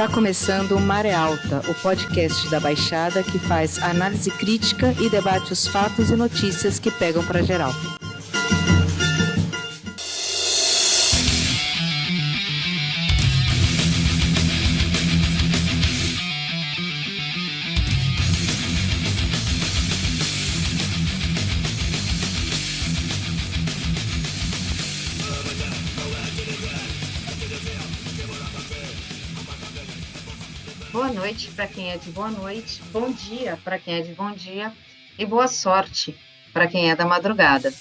Está começando o Maré Alta, o podcast da Baixada que faz análise crítica e debate os fatos e notícias que pegam para geral. Boa noite para quem é de boa noite, bom dia para quem é de bom dia e boa sorte para quem é da madrugada.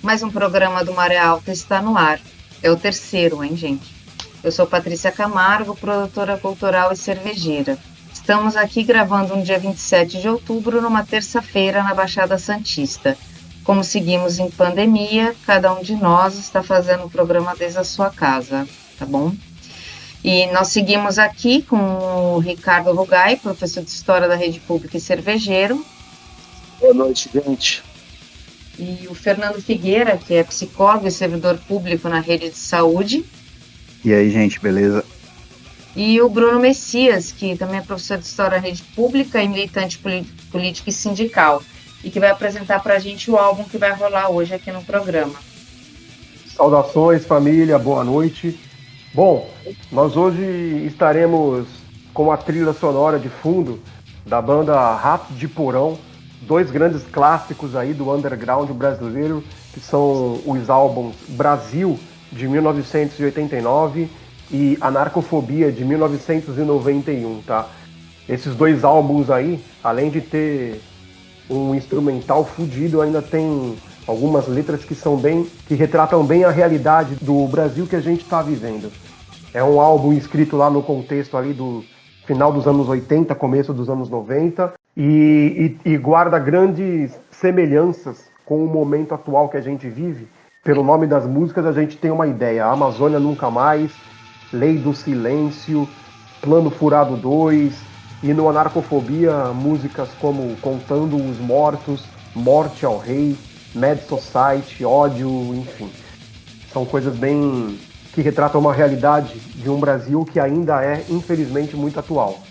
Mais um programa do Maré Alta está no ar. É o terceiro, hein, gente? Eu sou Patrícia Camargo, produtora cultural e cervejeira. Estamos aqui gravando no dia 27 de outubro, numa terça-feira, na Baixada Santista. Como seguimos em pandemia, cada um de nós está fazendo o programa desde a sua casa, tá bom? E nós seguimos aqui com o Ricardo Rugai, professor de História da Rede Pública e cervejeiro. Boa noite, gente. E o Fernando Figueira, que é psicólogo e servidor público na rede de saúde. E aí, gente, beleza? E o Bruno Messias, que também é professor de História da Rede Pública e militante político e sindical, e que vai apresentar para a gente o álbum que vai rolar hoje aqui no programa. Saudações, família, boa noite. Bom, nós hoje estaremos com a trilha sonora de fundo da banda Rato de Porão, dois grandes clássicos aí do underground brasileiro, que são os álbuns Brasil, de 1989, e Anarcofobia, de 1991, tá? Esses dois álbuns aí, além de ter um instrumental fudido, ainda tem algumas letras que retratam bem a realidade do Brasil que a gente está vivendo. É um álbum escrito lá no contexto ali do final dos anos 80, começo dos anos 90, e guarda grandes semelhanças com o momento atual que a gente vive. Pelo nome das músicas a gente tem uma ideia: Amazônia Nunca Mais, Lei do Silêncio, Plano Furado 2, e no Anarcofobia músicas como Contando os Mortos, Morte ao Rei, Mad Society, Ódio, enfim. São coisas bem que retratam uma realidade de um Brasil que ainda é, infelizmente, muito atual.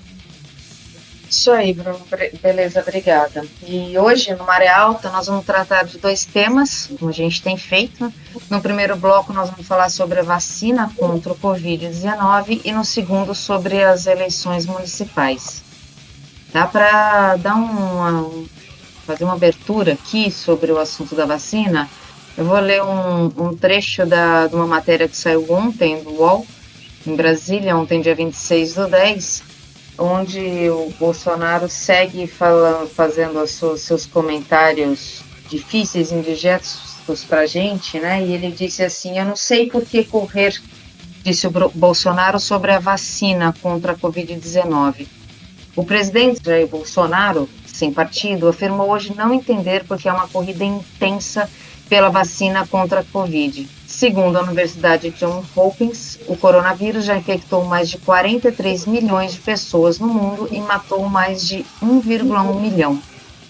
Isso aí, Bruno. Beleza, obrigada. E hoje, no Maré Alta, nós vamos tratar de dois temas, como a gente tem feito. No primeiro bloco, nós vamos falar sobre a vacina contra o Covid-19 e no segundo, sobre as eleições municipais. Dá para dar fazer uma abertura aqui sobre o assunto da vacina? Eu vou ler um trecho de uma matéria que saiu ontem, do UOL, em Brasília, ontem, dia 26/10, onde o Bolsonaro segue fazendo seus comentários difíceis, indigestos para a gente, né? E ele disse assim: eu não sei por que correr, disse o Bolsonaro, sobre a vacina contra a Covid-19. O presidente Jair Bolsonaro, sem partido, afirmou hoje não entender porque é uma corrida intensa pela vacina contra a Covid. Segundo a Universidade Johns Hopkins, o coronavírus já infectou mais de 43 milhões de pessoas no mundo e matou mais de 1,1 milhão.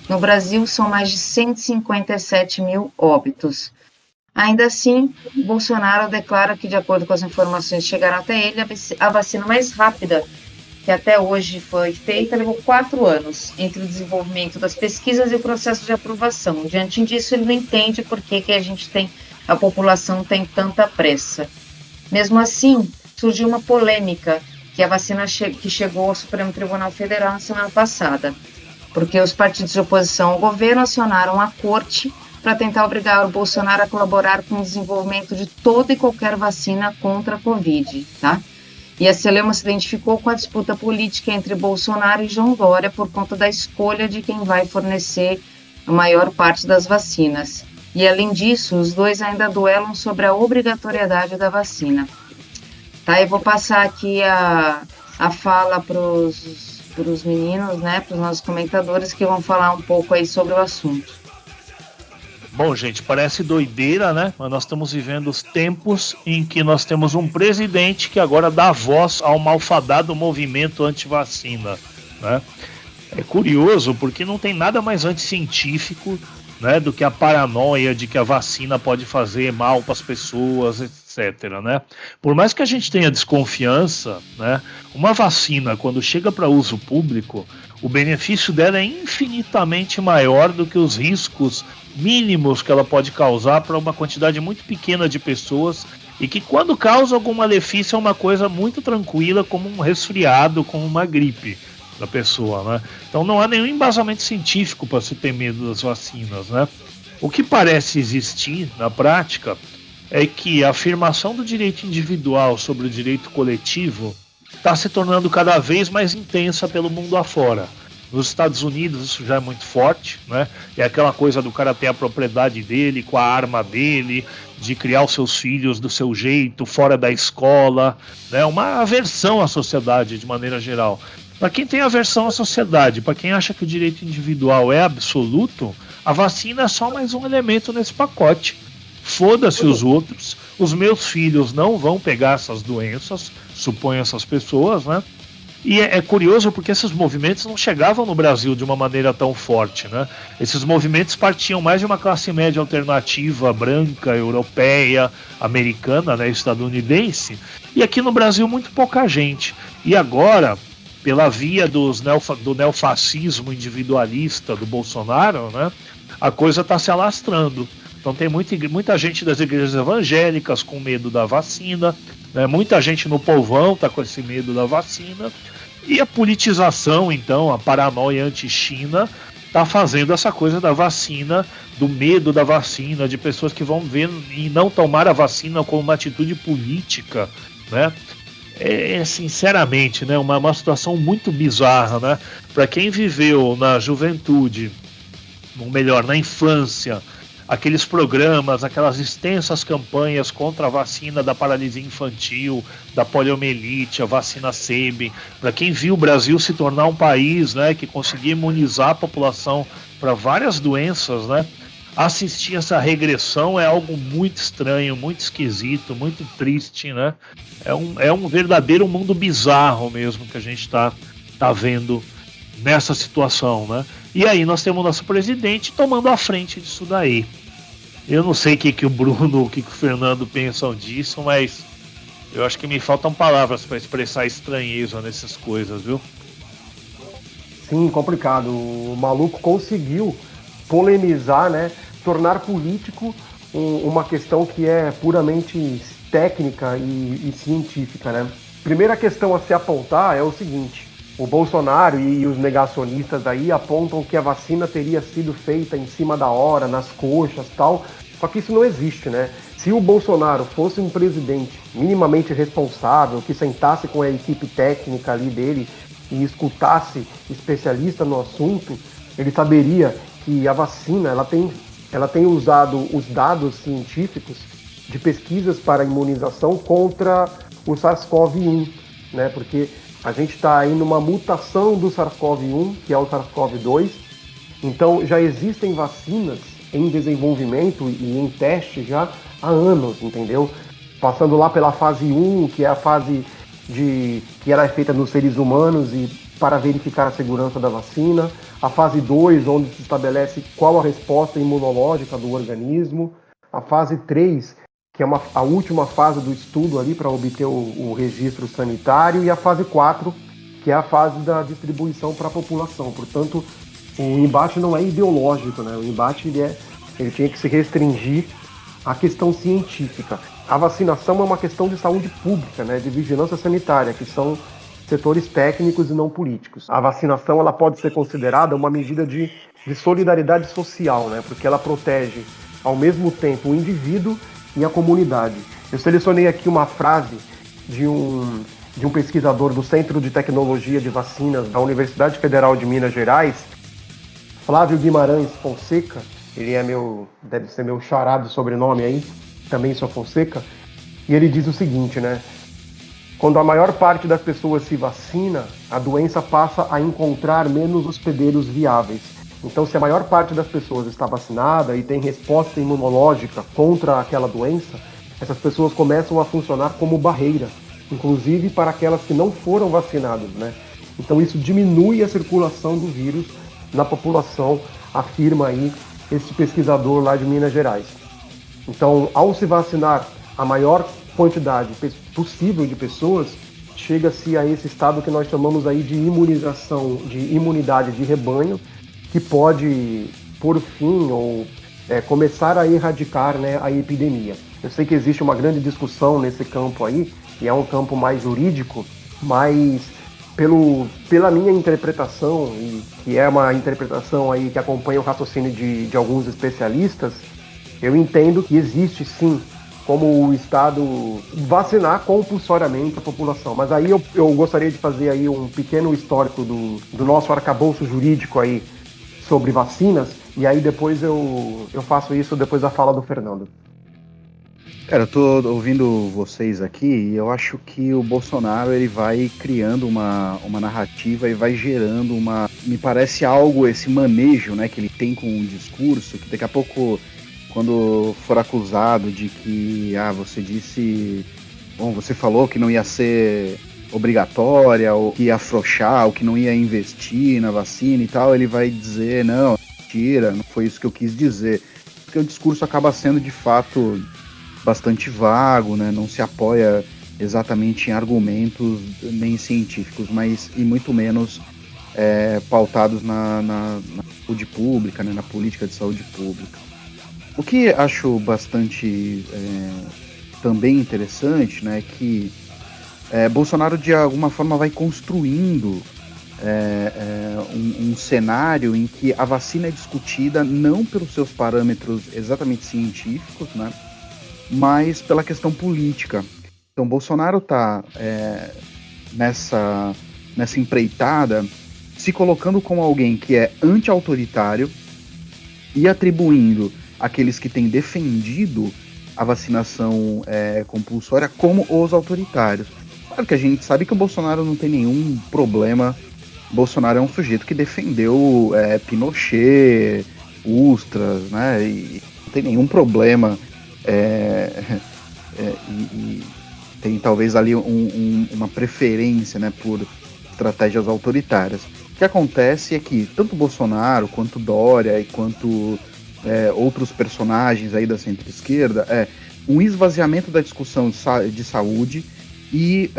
No Brasil, são mais de 157 mil óbitos. Ainda assim, Bolsonaro declara que, de acordo com as informações que chegaram até ele, a vacina mais rápida que até hoje foi feita, levou 4 anos entre o desenvolvimento das pesquisas e o processo de aprovação. Diante disso, ele não entende por que a população tem tanta pressa. Mesmo assim, surgiu uma polêmica que a vacina que chegou ao Supremo Tribunal Federal na semana passada, porque os partidos de oposição ao governo acionaram a corte para tentar obrigar o Bolsonaro a colaborar com o desenvolvimento de toda e qualquer vacina contra a Covid, tá? E a Celema se identificou com a disputa política entre Bolsonaro e João Dória por conta da escolha de quem vai fornecer a maior parte das vacinas. E, além disso, os dois ainda duelam sobre a obrigatoriedade da vacina. Tá, eu vou passar aqui a fala para os meninos, né, para os nossos comentadores, que vão falar um pouco aí sobre o assunto. Bom, gente, parece doideira, né? Mas nós estamos vivendo os tempos em que nós temos um presidente que agora dá voz ao malfadado movimento anti-vacina, né? É curioso porque não tem nada mais anticientífico, né, do que a paranoia de que a vacina pode fazer mal para as pessoas, etc., né? Por mais que a gente tenha desconfiança, né, uma vacina, quando chega para uso público, o benefício dela é infinitamente maior do que os riscos mínimos que ela pode causar para uma quantidade muito pequena de pessoas, e que quando causa algum malefício é uma coisa muito tranquila, como um resfriado, como uma gripe da pessoa, né? Então não há nenhum embasamento científico para se ter medo das vacinas, né? O que parece existir na prática é que a afirmação do direito individual sobre o direito coletivo está se tornando cada vez mais intensa pelo mundo afora. Nos Estados Unidos isso já é muito forte, né? É aquela coisa do cara ter a propriedade dele, com a arma dele, de criar os seus filhos do seu jeito, fora da escola, né? Uma aversão à sociedade de maneira geral. Para quem tem aversão à sociedade, para quem acha que o direito individual é absoluto, a vacina é só mais um elemento nesse pacote. Foda-se os outros, os meus filhos não vão pegar essas doenças, suponho essas pessoas, né? E é curioso porque esses movimentos não chegavam no Brasil de uma maneira tão forte, né? Esses movimentos partiam mais de uma classe média alternativa, branca, europeia, americana, né, estadunidense, e aqui no Brasil muito pouca gente. E agora, pela via do neofascismo individualista do Bolsonaro, né, a coisa está se alastrando. Então tem muita gente das igrejas evangélicas com medo da vacina, né, muita gente no povão está com esse medo da vacina, e a politização, então, a paranoia anti-China, está fazendo essa coisa da vacina, do medo da vacina, de pessoas que vão ver e não tomar a vacina como uma atitude política, né? Sinceramente, né, uma situação muito bizarra, né? Para quem viveu na juventude, ou melhor, na infância, aqueles programas, aquelas extensas campanhas contra a vacina da paralisia infantil, da poliomielite, a vacina SEBE, para quem viu o Brasil se tornar um país, né, que conseguia imunizar a população para várias doenças, né, assistir essa regressão é algo muito estranho, muito esquisito, muito triste, né? É um verdadeiro mundo bizarro mesmo que a gente está vendo nessa situação, né? E aí nós temos o nosso presidente tomando a frente disso daí. Eu não sei o que o Bruno, o que o Fernando pensam disso, mas eu acho que me faltam palavras para expressar estranheza nessas coisas, viu? Sim, complicado. O maluco conseguiu polemizar, né? Tornar político uma questão que é puramente técnica e científica, né? Primeira questão a se apontar é o seguinte: o Bolsonaro e os negacionistas aí apontam que a vacina teria sido feita em cima da hora, nas coxas e tal, só que isso não existe, né? Se o Bolsonaro fosse um presidente minimamente responsável, que sentasse com a equipe técnica ali dele e escutasse especialista no assunto, ele saberia que a vacina ela tem usado os dados científicos de pesquisas para imunização contra o SARS-CoV-1, né? Porque a gente está aí numa mutação do SARS-CoV-1, que é o SARS-CoV-2, então já existem vacinas em desenvolvimento e em teste já há anos, entendeu? Passando lá pela fase 1, que é a fase que era feita nos seres humanos e para verificar a segurança da vacina, a fase 2, onde se estabelece qual a resposta imunológica do organismo, a fase 3, que é a última fase do estudo ali para obter o registro sanitário, e a fase 4, que é a fase da distribuição para a população. Portanto, o embate não é ideológico, né? O embate ele tinha que se restringir à questão científica. A vacinação é uma questão de saúde pública, né? De vigilância sanitária, que são setores técnicos e não políticos. A vacinação ela pode ser considerada uma medida de solidariedade social, né? Porque ela protege ao mesmo tempo o indivíduo e a comunidade. Eu selecionei aqui uma frase de um pesquisador do Centro de Tecnologia de Vacinas da Universidade Federal de Minas Gerais, Flávio Guimarães Fonseca. Ele deve ser meu xará de sobrenome aí, também sou Fonseca, e ele diz o seguinte, né? Quando a maior parte das pessoas se vacina, a doença passa a encontrar menos hospedeiros viáveis. Então, se a maior parte das pessoas está vacinada e tem resposta imunológica contra aquela doença, essas pessoas começam a funcionar como barreira, inclusive para aquelas que não foram vacinadas, né? Então, isso diminui a circulação do vírus na população, afirma aí esse pesquisador lá de Minas Gerais. Então, ao se vacinar a maior quantidade possível de pessoas, chega-se a esse estado que nós chamamos aí de imunização, de imunidade de rebanho, que pode, por fim, ou começar a erradicar, né, a epidemia. Eu sei que existe uma grande discussão nesse campo aí, e é um campo mais jurídico, mas pela minha interpretação, e que é uma interpretação aí que acompanha o raciocínio de alguns especialistas, eu entendo que existe sim como o Estado vacinar compulsoriamente a população. Mas aí eu gostaria de fazer aí um pequeno histórico do nosso arcabouço jurídico aí sobre vacinas, e aí depois eu faço isso depois da fala do Fernando. Cara, eu tô ouvindo vocês aqui e eu acho que o Bolsonaro ele vai criando uma narrativa e vai gerando me parece algo, esse manejo, né, que ele tem com o discurso, que daqui a pouco, quando for acusado de que, você falou que não ia ser obrigatória, ou que ia afrouxar, ou que não ia investir na vacina e tal, ele vai dizer, não, mentira, não foi isso que eu quis dizer. Porque o discurso acaba sendo, de fato, bastante vago, né? Não se apoia exatamente em argumentos nem científicos, mas e muito menos pautados na saúde pública, né? Na política de saúde pública. O que acho bastante também interessante, né, que Bolsonaro de alguma forma vai construindo um cenário em que a vacina é discutida não pelos seus parâmetros exatamente científicos, né, mas pela questão política. Então, Bolsonaro está nessa empreitada se colocando como alguém que é anti-autoritário e atribuindo aqueles que têm defendido a vacinação compulsória como os autoritários. Claro que a gente sabe que o Bolsonaro não tem nenhum problema. Bolsonaro é um sujeito que defendeu Pinochet, Ustras, né, e não tem nenhum problema. E tem talvez ali uma preferência, né, por estratégias autoritárias. O que acontece é que tanto Bolsonaro, quanto Dória e quanto outros personagens aí da centro-esquerda um esvaziamento da discussão de saúde e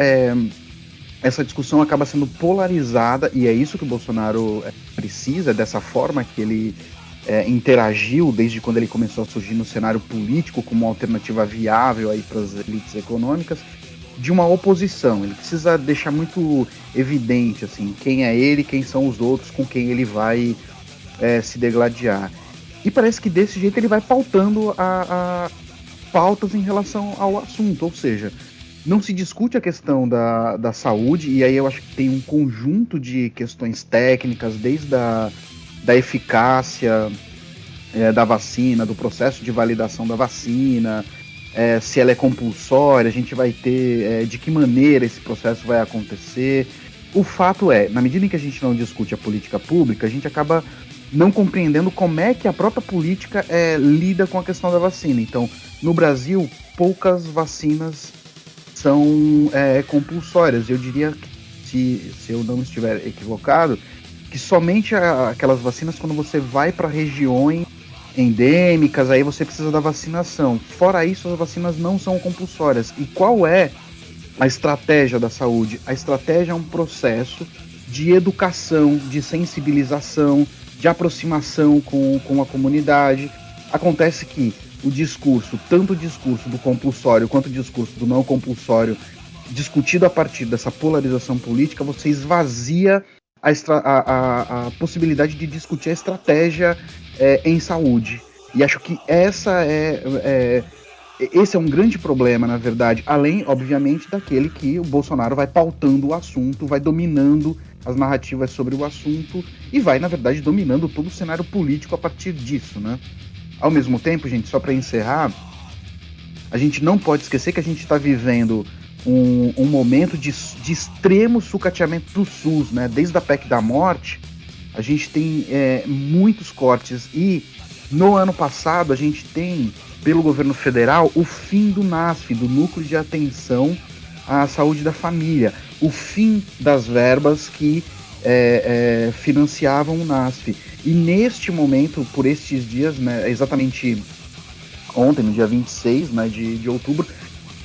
essa discussão acaba sendo polarizada, e é isso que o Bolsonaro precisa, dessa forma que ele interagiu desde quando ele começou a surgir no cenário político como uma alternativa viável aí para as elites econômicas, de uma oposição. Ele precisa deixar muito evidente assim, quem é ele, quem são os outros, com quem ele vai se degladiar. E parece que desse jeito ele vai pautando a pautas em relação ao assunto, ou seja, não se discute a questão da saúde, e aí eu acho que tem um conjunto de questões técnicas, desde da eficácia da vacina, do processo de validação da vacina, se ela é compulsória, a gente vai ter de que maneira esse processo vai acontecer. O fato na medida em que a gente não discute a política pública, a gente acaba não compreendendo como é que a própria política lida com a questão da vacina. Então, no Brasil, poucas vacinas são compulsórias. Eu diria que, se eu não estiver equivocado, que somente aquelas vacinas quando você vai para regiões endêmicas, aí você precisa da vacinação. Fora isso, as vacinas não são compulsórias. E qual é a estratégia da saúde? A estratégia é um processo de educação, de sensibilização, de aproximação com a comunidade. Acontece que o discurso, tanto o discurso do compulsório quanto o discurso do não compulsório, discutido a partir dessa polarização política, você esvazia a possibilidade de discutir a estratégia em saúde. E acho que esse é um grande problema, na verdade, além, obviamente, daquele que o Bolsonaro vai pautando o assunto, vai dominando as narrativas sobre o assunto e vai, na verdade, dominando todo o cenário político a partir disso, né? Ao mesmo tempo, gente, só para encerrar, a gente não pode esquecer que a gente está vivendo um momento de extremo sucateamento do SUS, né? Desde a PEC da morte, a gente tem muitos cortes, e no ano passado a gente tem, pelo governo federal, o fim do NASF, do Núcleo de Atenção à Saúde da Família, o fim das verbas que financiavam o NASF. E neste momento, por estes dias, né, exatamente ontem, no dia 26, né, de outubro,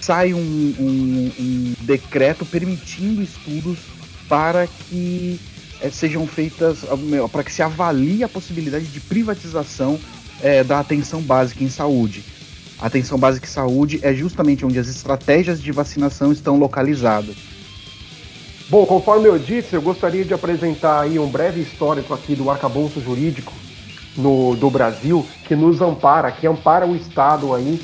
sai um decreto permitindo estudos para que sejam feitas, para que se avalie a possibilidade de privatização da atenção básica em saúde. A atenção básica em saúde é justamente onde as estratégias de vacinação estão localizadas. Bom, conforme eu disse, eu gostaria de apresentar aí um breve histórico aqui do arcabouço jurídico do Brasil, que nos ampara, que ampara o Estado aí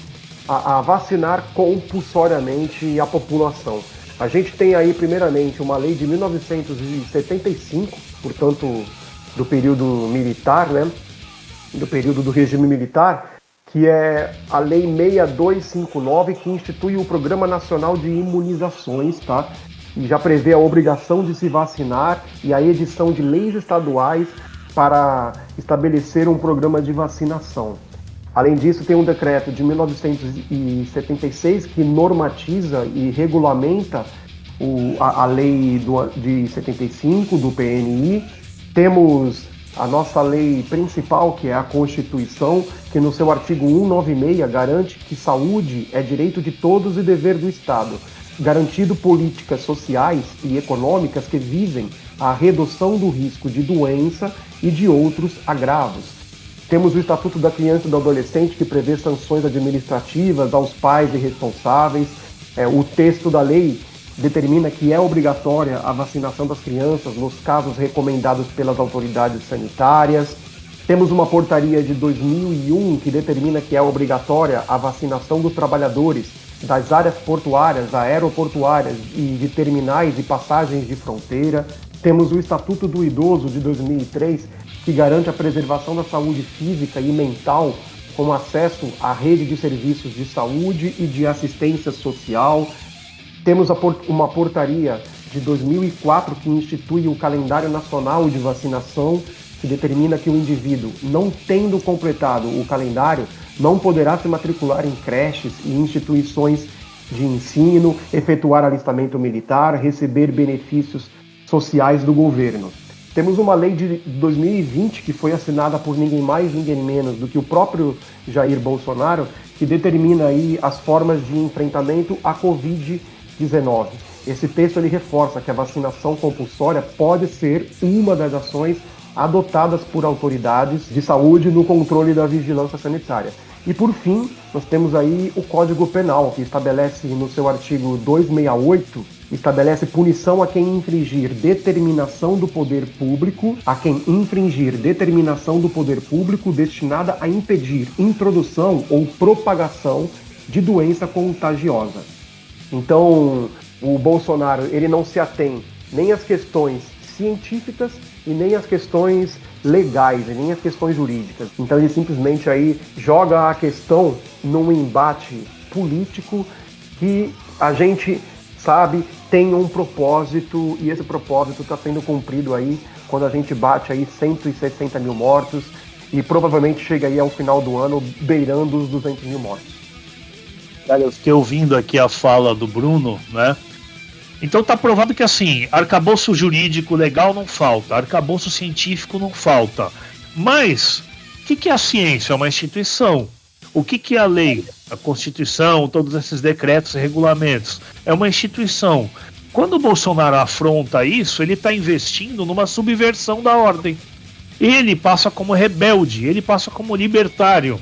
a vacinar compulsoriamente a população. A gente tem aí, primeiramente, uma lei de 1975, portanto, do período militar, né? Do período do regime militar, que é a Lei 6259, que institui o Programa Nacional de Imunizações, tá? E já prevê a obrigação de se vacinar e a edição de leis estaduais para estabelecer um programa de vacinação. Além disso, tem um decreto de 1976 que normatiza e regulamenta a lei de 75 do PNI. Temos a nossa lei principal, que é a Constituição, que no seu artigo 196 garante que saúde é direito de todos e dever do Estado, garantindo políticas sociais e econômicas que visem a redução do risco de doença e de outros agravos. Temos o Estatuto da Criança e do Adolescente, que prevê sanções administrativas aos pais irresponsáveis. O texto da lei determina que é obrigatória a vacinação das crianças nos casos recomendados pelas autoridades sanitárias. Temos uma portaria de 2001 que determina que é obrigatória a vacinação dos trabalhadores das áreas portuárias, aeroportuárias e de terminais e passagens de fronteira. Temos o Estatuto do Idoso de 2003, que garante a preservação da saúde física e mental com acesso à rede de serviços de saúde e de assistência social. Temos uma portaria de 2004 que institui o Calendário Nacional de Vacinação, que determina que o indivíduo, não tendo completado o calendário, não poderá se matricular em creches e instituições de ensino, efetuar alistamento militar, receber benefícios sociais do governo. Temos uma lei de 2020 que foi assinada por ninguém mais, ninguém menos do que o próprio Jair Bolsonaro, que determina aí as formas de enfrentamento à Covid-19. Esse texto ele reforça que a vacinação compulsória pode ser uma das ações adotadas por autoridades de saúde no controle da vigilância sanitária. E por fim, nós temos aí o Código Penal, que estabelece no seu artigo 268, estabelece punição a quem infringir determinação do poder público, destinada a impedir introdução ou propagação de doença contagiosa. Então, o Bolsonaro, ele não se atém nem às questões científicas e nem às questões legais, e nem às questões jurídicas. Então ele simplesmente aí joga a questão num embate político que a gente sabe tem um propósito, e esse propósito está sendo cumprido aí quando a gente bate aí 160 mil mortos e provavelmente chega aí ao final do ano beirando os 200 mil mortos. Cara, eu fiquei ouvindo aqui a fala do Bruno, né? Então tá provado que assim, arcabouço jurídico legal não falta, arcabouço científico não falta. Mas, o que é a ciência? É uma instituição. O que é a lei? A Constituição, todos esses decretos e regulamentos. É uma instituição. Quando o Bolsonaro afronta isso, ele está investindo numa subversão da ordem. Ele passa como rebelde, ele passa como libertário.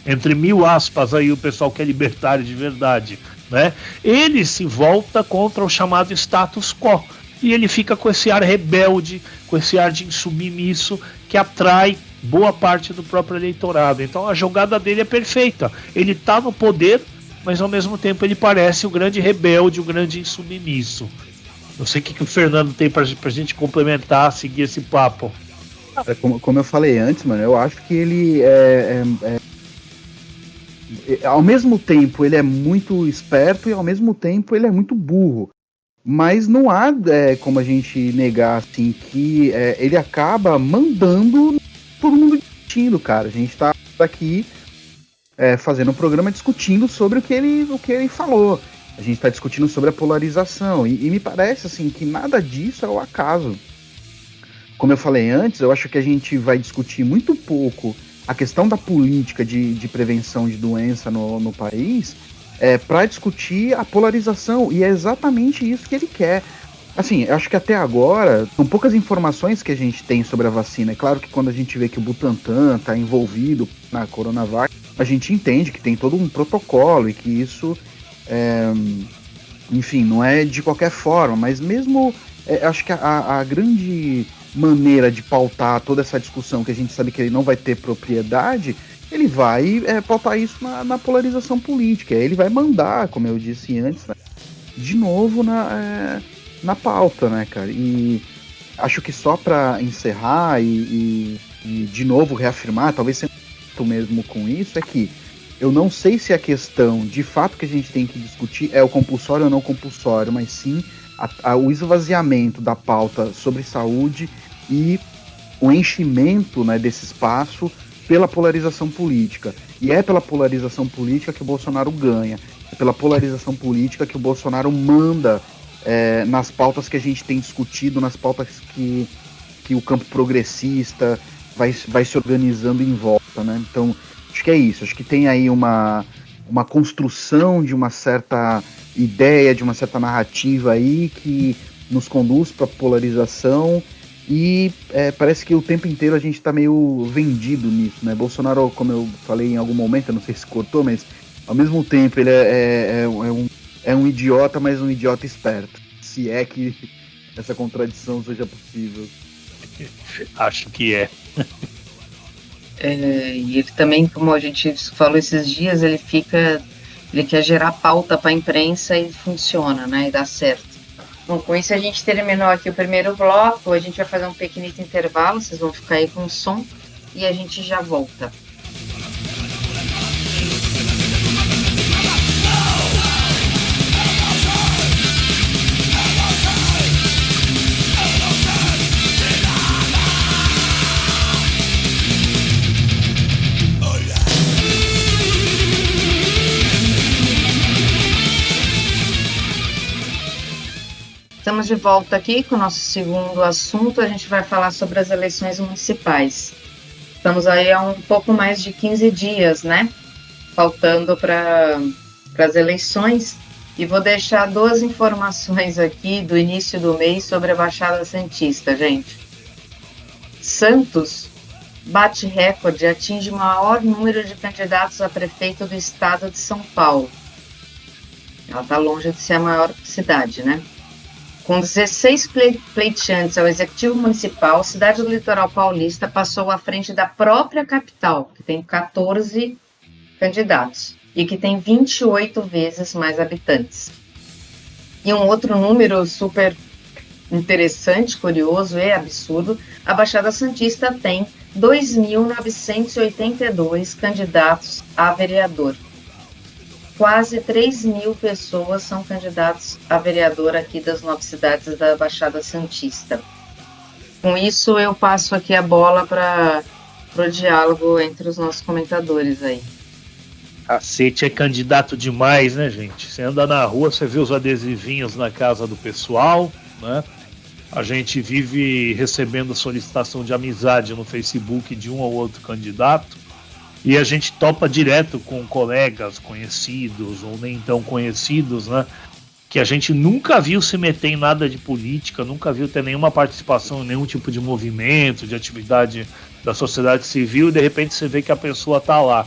Entre mil aspas aí o pessoal que é libertário de verdade, né? Ele se volta contra o chamado status quo. E ele fica com esse ar rebelde, com esse ar de insubmisso, que atrai boa parte do próprio eleitorado. Então a jogada dele é perfeita. Ele está no poder, mas ao mesmo tempo ele parece o grande rebelde, o grande insubmisso. Não sei o que o Fernando tem pra gente complementar, seguir esse papo. Como eu falei antes, mano, eu acho que ele ao mesmo tempo ele é muito esperto e ao mesmo tempo ele é muito burro. Mas não há como a gente negar assim que ele acaba mandando todo mundo discutindo, cara. A gente tá aqui fazendo um programa discutindo sobre o que ele falou. A gente tá discutindo sobre a polarização. E me parece assim que nada disso é o acaso. Como eu falei antes, eu acho que a gente vai discutir muito pouco a questão da política de prevenção de doença no país, para discutir a polarização, e é exatamente isso que ele quer. Assim, eu acho que até agora, são poucas informações que a gente tem sobre a vacina. É claro que quando a gente vê que o Butantan está envolvido na Coronavac, a gente entende que tem todo um protocolo e que isso, enfim, não é de qualquer forma, mas mesmo, acho que a grande maneira de pautar toda essa discussão, que a gente sabe que ele não vai ter propriedade, ele vai pautar isso na polarização política. Ele vai mandar, como eu disse antes, né, de novo na pauta, né, cara? E acho que só para encerrar e de novo reafirmar, talvez sendo mesmo com isso, é que eu não sei se a questão de fato que a gente tem que discutir é o compulsório ou não compulsório, mas sim o esvaziamento da pauta sobre saúde e o enchimento, né, desse espaço pela polarização política. E é pela polarização política que o Bolsonaro ganha. É pela polarização política que o Bolsonaro manda nas pautas que a gente tem discutido, nas pautas que o campo progressista vai se organizando em volta, né? Então, acho que é isso. Acho que tem aí uma construção de uma certa ideia, de uma certa narrativa aí que nos conduz para a polarização e parece que o tempo inteiro a gente está meio vendido nisso, né? Bolsonaro, como eu falei em algum momento, eu não sei se cortou, mas ao mesmo tempo ele é um idiota, mas um idiota esperto. Se é que essa contradição seja possível. Acho que é. E ele também, como a gente falou esses dias, ele quer gerar pauta para a imprensa e funciona, né? E dá certo. Bom, com isso a gente terminou aqui o primeiro bloco. A gente vai fazer um pequenito intervalo, vocês vão ficar aí com o som e a gente já volta. Estamos de volta aqui com o nosso segundo assunto. A gente vai falar sobre as eleições municipais. Estamos aí há um pouco mais de 15 dias, né? Faltando para as eleições. E vou deixar 2 informações aqui do início do mês sobre a Baixada Santista, gente. Santos bate recorde, atinge o maior número de candidatos a prefeito do estado de São Paulo. Ela está longe de ser a maior cidade, né? Com 16 pleiteantes ao Executivo Municipal, Cidade do Litoral Paulista passou à frente da própria capital, que tem 14 candidatos e que tem 28 vezes mais habitantes. E um outro número super interessante, curioso e absurdo, a Baixada Santista tem 2.982 candidatos a vereador. Quase 3.000 pessoas são candidatos a vereador aqui das 9 cidades da Baixada Santista. Com isso, eu passo aqui a bola para o diálogo entre os nossos comentadores aí. Cacete, é candidato demais, né, gente? Você anda na rua, você vê os adesivinhos na casa do pessoal, né? A gente vive recebendo solicitação de amizade no Facebook de um ou outro candidato. E a gente topa direto com colegas conhecidos ou nem tão conhecidos, né? Que a gente nunca viu se meter em nada de política, nunca viu ter nenhuma participação em nenhum tipo de movimento, de atividade da sociedade civil, e de repente você vê que a pessoa tá lá,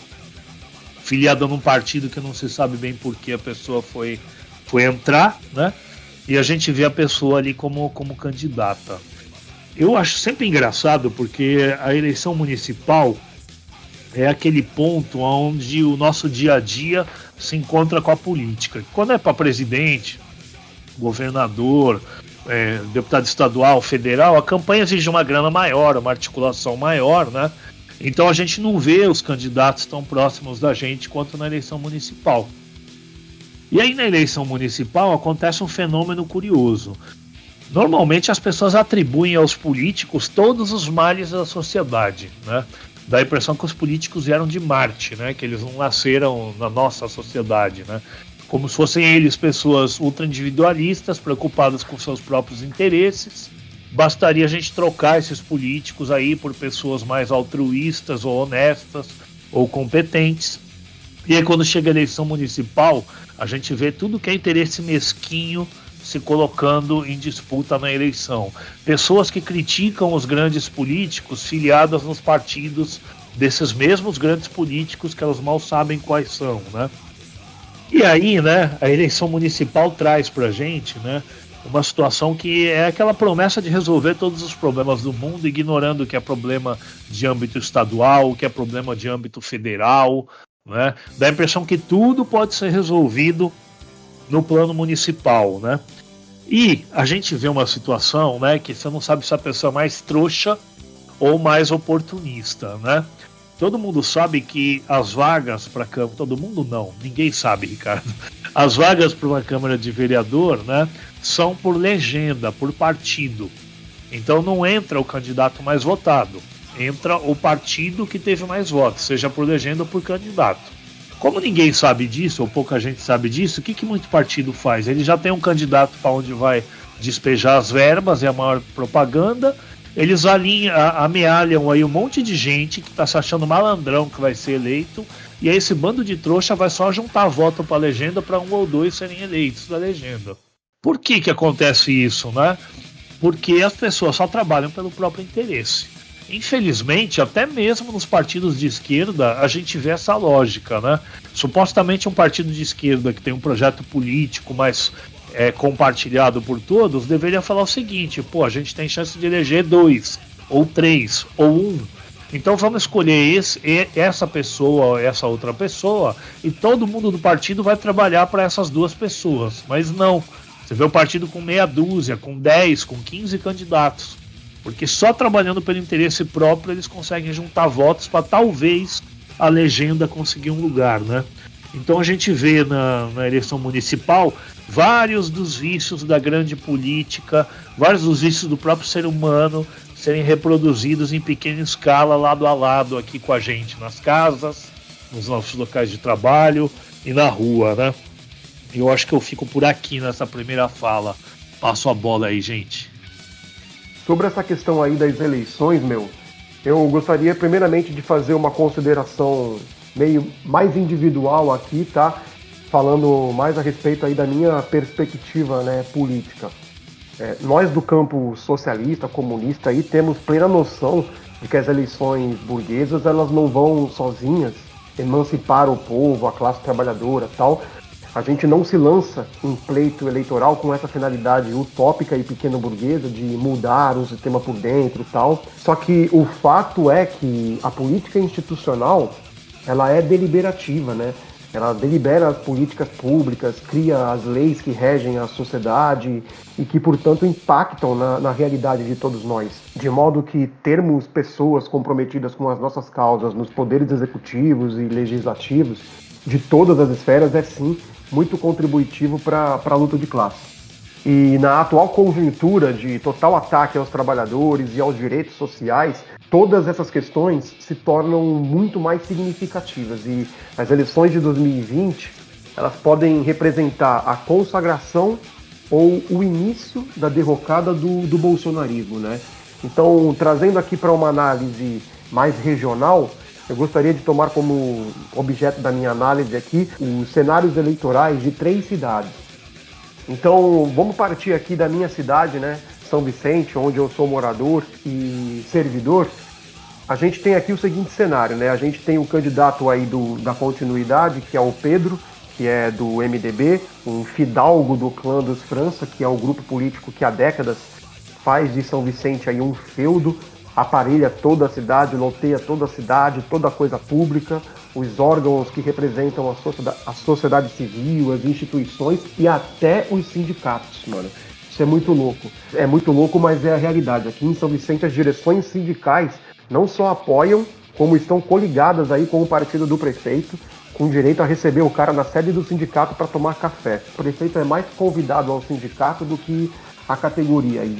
filiada num partido que não se sabe bem por que a pessoa foi entrar, né? E a gente vê a pessoa ali como candidata. Eu acho sempre engraçado porque a eleição municipal é aquele ponto onde o nosso dia a dia se encontra com a política. Quando é para presidente, governador, deputado estadual, federal, a campanha exige uma grana maior, uma articulação maior, né? Então a gente não vê os candidatos tão próximos da gente quanto na eleição municipal. E aí na eleição municipal acontece um fenômeno curioso. Normalmente as pessoas atribuem aos políticos todos os males da sociedade, né? Dá a impressão que os políticos vieram de Marte, né? Que eles não nasceram na nossa sociedade, né? Como se fossem eles pessoas ultra-individualistas, preocupadas com seus próprios interesses. Bastaria a gente trocar esses políticos aí por pessoas mais altruístas ou honestas ou competentes. E aí quando chega a eleição municipal, a gente vê tudo que é interesse mesquinho se colocando em disputa na eleição. Pessoas que criticam os grandes políticos filiadas nos partidos desses mesmos grandes políticos que elas mal sabem quais são, né? E aí, né, a eleição municipal traz pra gente, né, uma situação que é aquela promessa de resolver todos os problemas do mundo, ignorando o que é problema de âmbito estadual, o que é problema de âmbito federal, né? Dá a impressão que tudo pode ser resolvido no plano municipal, né? E a gente vê uma situação, né, que você não sabe se a pessoa é mais trouxa ou mais oportunista, né? Todo mundo sabe que as vagas para Câmara, todo mundo não, ninguém sabe, Ricardo. As vagas para uma Câmara de Vereador, né, são por legenda, por partido. Então não entra o candidato mais votado, entra o partido que teve mais votos, seja por legenda ou por candidato. Como ninguém sabe disso, ou pouca gente sabe disso, o que muito partido faz? Ele já tem um candidato para onde vai despejar as verbas e a maior propaganda. Eles amealham aí um monte de gente que está se achando malandrão que vai ser eleito, e aí esse bando de trouxa vai só juntar voto para a legenda para um ou dois serem eleitos da legenda. Por que acontece isso, né? Porque as pessoas só trabalham pelo próprio interesse. Infelizmente, até mesmo nos partidos de esquerda, a gente vê essa lógica, né? Supostamente um partido de esquerda que tem um projeto político mais compartilhado por todos, deveria falar o seguinte: pô, a gente tem chance de eleger 2, ou 3, ou 1. Então vamos escolher essa pessoa ou essa outra pessoa, e todo mundo do partido vai trabalhar para essas duas pessoas. Mas não, você vê o partido com meia dúzia, com 10, com 15 candidatos. Porque só trabalhando pelo interesse próprio eles conseguem juntar votos para talvez a legenda conseguir um lugar, né? Então a gente vê na eleição municipal vários dos vícios da grande política, vários dos vícios do próprio ser humano serem reproduzidos em pequena escala, lado a lado aqui com a gente, nas casas, nos nossos locais de trabalho e na rua, né? Eu acho que eu fico por aqui nessa primeira fala. Passo a bola aí, gente. Sobre essa questão aí das eleições, eu gostaria primeiramente de fazer uma consideração meio mais individual aqui, tá? Falando mais a respeito aí da minha perspectiva, né, política. Nós do campo socialista, comunista, aí temos plena noção de que as eleições burguesas elas não vão sozinhas emancipar o povo, a classe trabalhadora, tal. A gente não se lança em pleito eleitoral com essa finalidade utópica e pequeno burguesa de mudar o sistema por dentro e tal. Só que o fato é que a política institucional, ela é deliberativa, né? Ela delibera as políticas públicas, cria as leis que regem a sociedade e que, portanto, impactam na realidade de todos nós. De modo que termos pessoas comprometidas com as nossas causas nos poderes executivos e legislativos de todas as esferas é, sim, muito contributivo para a luta de classe. E na atual conjuntura de total ataque aos trabalhadores e aos direitos sociais, todas essas questões se tornam muito mais significativas. E as eleições de 2020, elas podem representar a consagração ou o início da derrocada do bolsonarismo, né? Então, trazendo aqui para uma análise mais regional, eu gostaria de tomar como objeto da minha análise aqui os cenários eleitorais de 3 cidades. Então, vamos partir aqui da minha cidade, né, São Vicente, onde eu sou morador e servidor. A gente tem aqui o seguinte cenário, né? A gente tem o candidato aí da continuidade, que é o Pedro, que é do MDB, um fidalgo do clã dos França, que é o grupo político que há décadas faz de São Vicente aí um feudo, aparelha toda a cidade, loteia toda a cidade, toda a coisa pública, os órgãos que representam a sociedade civil, as instituições e até os sindicatos, mano. Isso é muito louco. É muito louco, mas é a realidade. Aqui em São Vicente, as direções sindicais não só apoiam, como estão coligadas aí com o partido do prefeito, com direito a receber o cara na sede do sindicato para tomar café. O prefeito é mais convidado ao sindicato do que a categoria aí,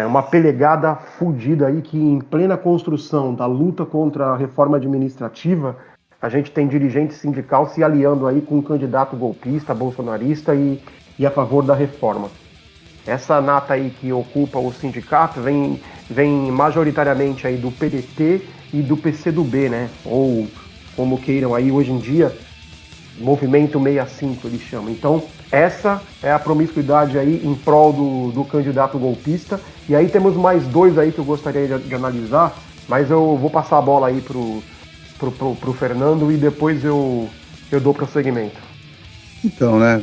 uma pelegada fudida aí que em plena construção da luta contra a reforma administrativa, a gente tem dirigente sindical se aliando aí com um candidato golpista, bolsonarista e a favor da reforma. Essa nata aí que ocupa o sindicato vem majoritariamente aí do PDT e do PCdoB, né? Ou como queiram aí hoje em dia, movimento 65 eles chamam. Então essa é a promiscuidade aí em prol do candidato golpista. E aí temos mais dois aí que eu gostaria de analisar, mas eu vou passar a bola aí pro Fernando e depois eu dou prosseguimento. Então, né,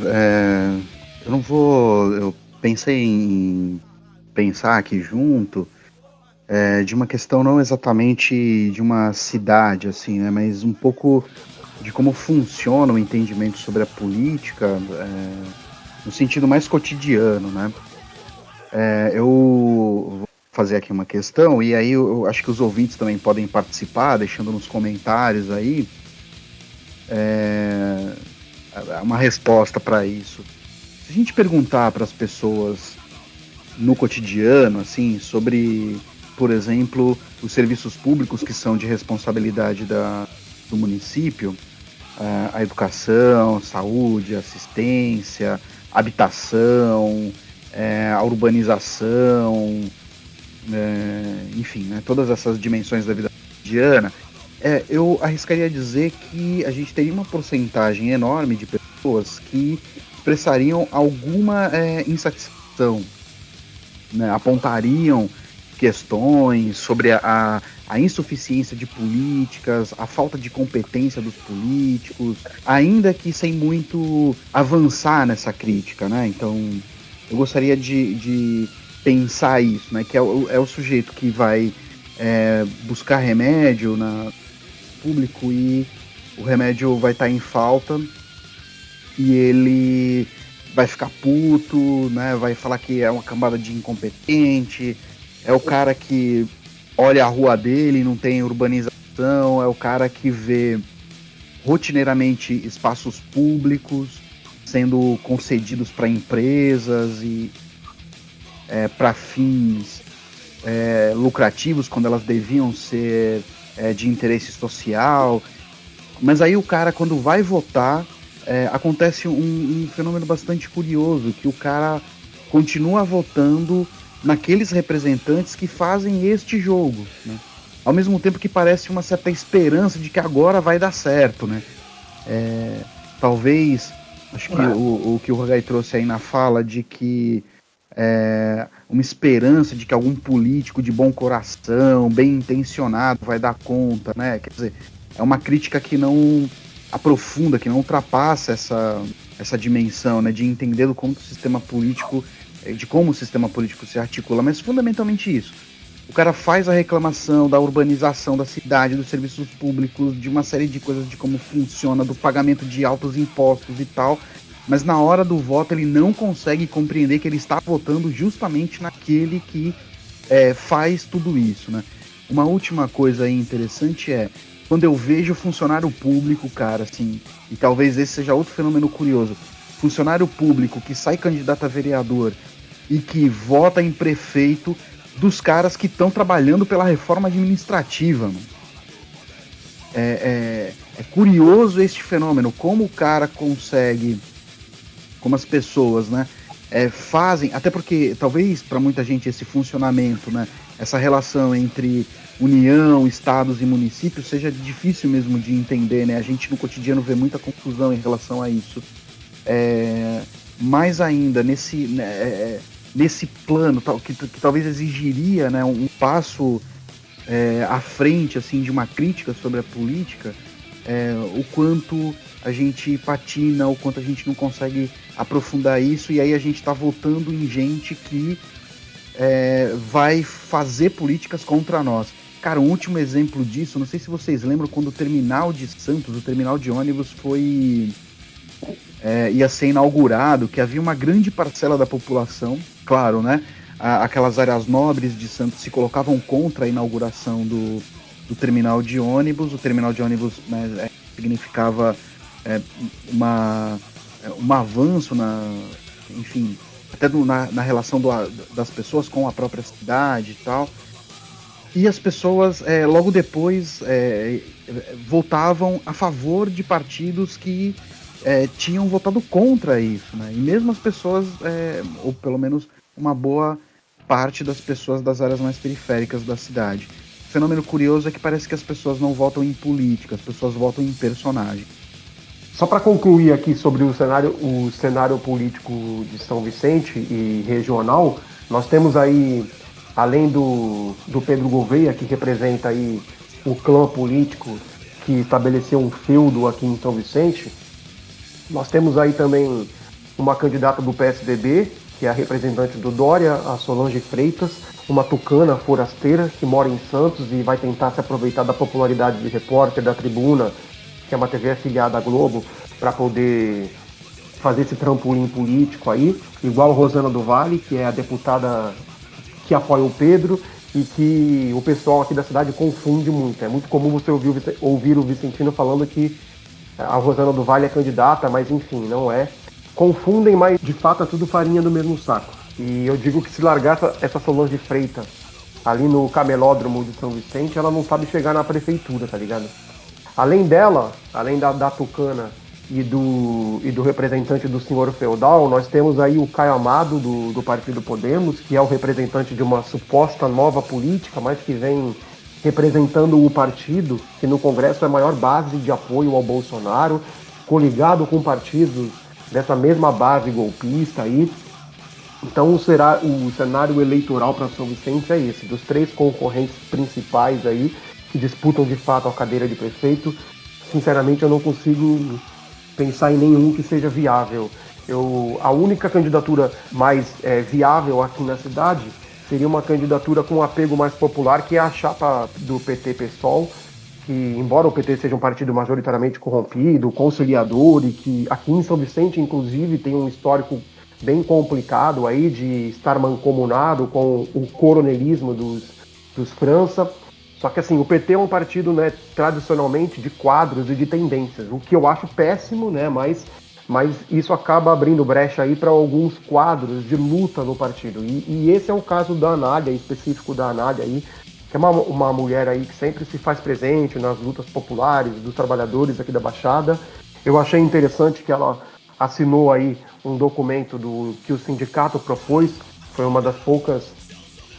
eu pensei em pensar aqui junto de uma questão não exatamente de uma cidade, assim, né, mas um pouco de como funciona o entendimento sobre a política no sentido mais cotidiano, né. Eu vou fazer aqui uma questão, e aí eu acho que os ouvintes também podem participar, deixando nos comentários aí uma resposta para isso. Se a gente perguntar para as pessoas no cotidiano, assim, sobre, por exemplo, os serviços públicos que são de responsabilidade do município, a educação, saúde, assistência, habitação, a urbanização, enfim, né, todas essas dimensões da vida cotidiana, eu arriscaria dizer que a gente teria uma porcentagem enorme de pessoas que expressariam alguma insatisfação, né, apontariam questões sobre a insuficiência de políticas, a falta de competência dos políticos, ainda que sem muito avançar nessa crítica, né? Então, eu gostaria de pensar isso, né? Que é o sujeito que vai buscar remédio na público e o remédio vai estar em falta e ele vai ficar puto, né? Vai falar que é uma cambada de incompetente, é o cara que olha a rua dele e não tem urbanização, é o cara que vê rotineiramente espaços públicos sendo concedidos para empresas e para fins lucrativos, quando elas deviam ser de interesse social. Mas aí o cara, quando vai votar, acontece um fenômeno bastante curioso, que o cara continua votando naqueles representantes que fazem este jogo, né? Ao mesmo tempo que parece uma certa esperança de que agora vai dar certo, né? Talvez, acho que o que o Rogai trouxe aí na fala de que uma esperança de que algum político de bom coração, bem intencionado, vai dar conta, né? Quer dizer, é uma crítica que não aprofunda, que não ultrapassa essa dimensão, né? De entender como o sistema político se articula, mas fundamentalmente isso. O cara faz a reclamação da urbanização da cidade, dos serviços públicos, de uma série de coisas, de como funciona, do pagamento de altos impostos e tal, mas na hora do voto ele não consegue compreender que ele está votando justamente naquele que faz tudo isso, né? Uma última coisa aí interessante quando eu vejo funcionário público, cara, assim, e talvez esse seja outro fenômeno curioso, funcionário público que sai candidato a vereador e que vota em prefeito dos caras que estão trabalhando pela reforma administrativa, mano. É curioso este fenômeno, como o cara consegue, como as pessoas, né, fazem, até porque talvez para muita gente esse funcionamento, né, essa relação entre União, estados e municípios seja difícil mesmo de entender, né? A gente no cotidiano vê muita confusão em relação a isso. Mais ainda, nesse plano que talvez exigiria, né, um passo à frente assim, de uma crítica sobre a política, o quanto a gente patina, o quanto a gente não consegue aprofundar isso, e aí a gente está votando em gente que vai fazer políticas contra nós. Cara, um último exemplo disso, não sei se vocês lembram, quando o terminal de Santos, o terminal de ônibus ia ser inaugurado, que havia uma grande parcela da população, claro, né? Aquelas áreas nobres de Santos se colocavam contra a inauguração do terminal de ônibus. O terminal de ônibus, né, significava um avanço enfim, até na relação das pessoas com a própria cidade e tal. E as pessoas, logo depois, votavam a favor de partidos que tinham votado contra isso, né? E mesmo as pessoas, ou pelo menos uma boa parte das pessoas das áreas mais periféricas da cidade. fenômeno curioso é que parece que as pessoas não votam em política, as pessoas votam em personagem. Só para concluir aqui sobre o cenário político de São Vicente e regional, nós temos aí, além do Pedro Gouveia, que representa aí o clã político que estabeleceu um feudo aqui em São Vicente, nós temos aí também uma candidata do PSDB, que é a representante do Dória, a Solange Freitas, uma tucana forasteira que mora em Santos e vai tentar se aproveitar da popularidade de repórter da Tribuna, que é uma TV afiliada à Globo, para poder fazer esse trampolim político aí, igual Rosana do Vale, que é a deputada que apoia o Pedro e que o pessoal aqui da cidade confunde muito. É muito comum você ouvir o Vicentino falando que a Rosana do Vale é candidata, mas enfim, não é. Confundem, mas de fato é tudo farinha do mesmo saco. E eu digo que se largar essa Solange Freitas ali no camelódromo de São Vicente, ela não sabe chegar na prefeitura, tá ligado? Além dela, além da tucana e do representante do senhor feudal, nós temos aí o Caio Amado do Partido Podemos, que é o representante de uma suposta nova política, mas que vem representando o partido, que no Congresso é a maior base de apoio ao Bolsonaro, coligado com partidos dessa mesma base golpista aí. Então o cenário eleitoral para São Vicente é esse, dos 3 concorrentes principais aí, que disputam de fato a cadeira de prefeito. Sinceramente, eu não consigo pensar em nenhum que seja viável. A única candidatura mais viável aqui na cidade seria uma candidatura com um apego mais popular, que é a chapa do PT-PSOL, que, embora o PT seja um partido majoritariamente corrompido, conciliador, e que aqui em São Vicente, inclusive, tem um histórico bem complicado aí de estar mancomunado com o coronelismo dos França. Só que assim, o PT é um partido, né, tradicionalmente de quadros e de tendências, o que eu acho péssimo, né, mas isso acaba abrindo brecha aí para alguns quadros de luta no partido. E esse é o caso da Anália, específico da Anália aí, que é uma mulher aí que sempre se faz presente nas lutas populares dos trabalhadores aqui da Baixada. Eu achei interessante que ela assinou aí um documento que o sindicato propôs, foi uma das poucas